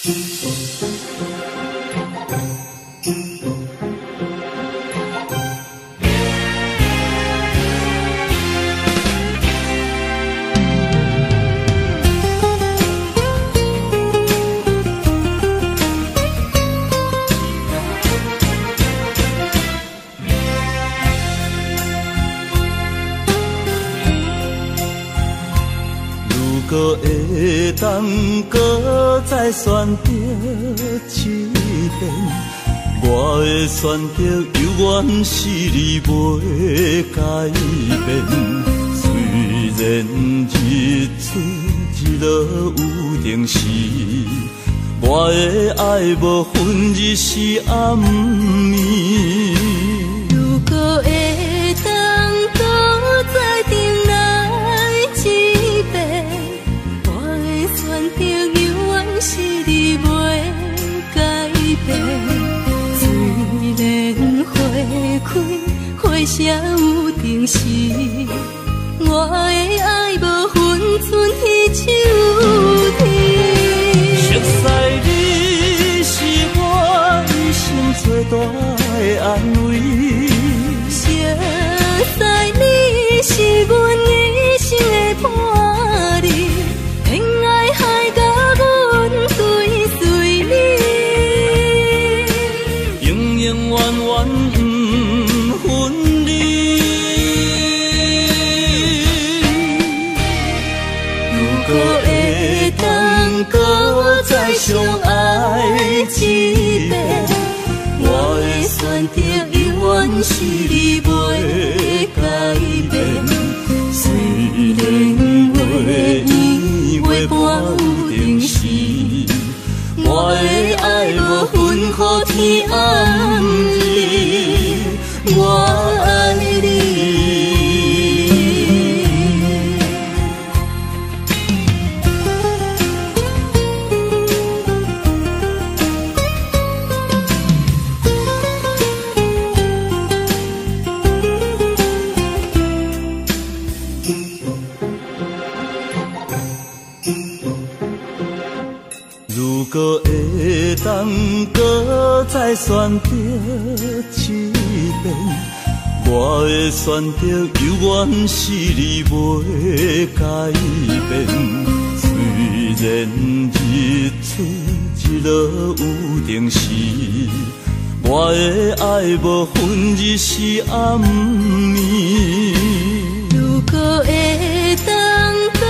如果会当搁再选择一遍，我会选择永远是你袂改变。虽然日出日落有定时，我的爱无分日是暗暝。如果会当搁再重来一遍，选择永远是你袂改变。虽然花开花谢有定时，我的爱无分春夏秋天。熟悉你是我一生最大的安慰，熟悉你是阮一生的伴侣。偏爱海甲阮追随你，永永远远不分离。如果会当搁再相爱一遍，我会选择永远是你袂改变。虽然月半有定时，我的爱无分雨天暗日，我爱你。如果会当搁再选择一遍，我会选择永远是你袂改变。虽然日出日落有定时，我的爱无分日是暗暝。如果会当搁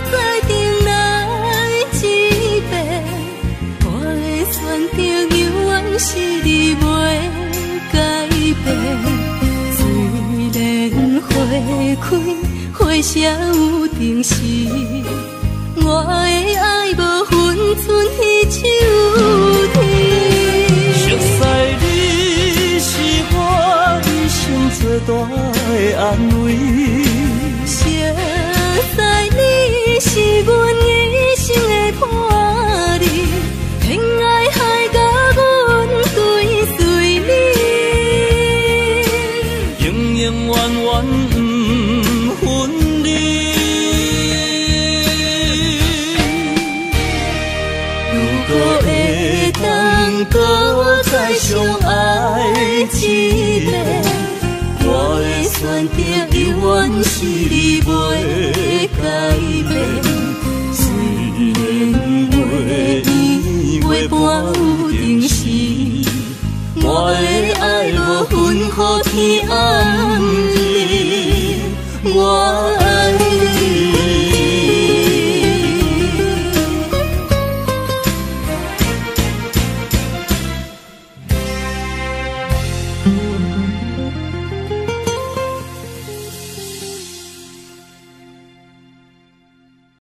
再重来一遍，我会选择永远是你袂改变。虽然花开花谢有定时，我的爱无分春夏秋天。熟悉你是我一生最大的安慰，熟悉你是阮一生的伴侣。偏爱海甲阮追随你，永永远远不分离。如果会当搁再相爱一遍，我会选择永远是你袂改变。虽然月半有定时，我的爱无分雨天暗日，我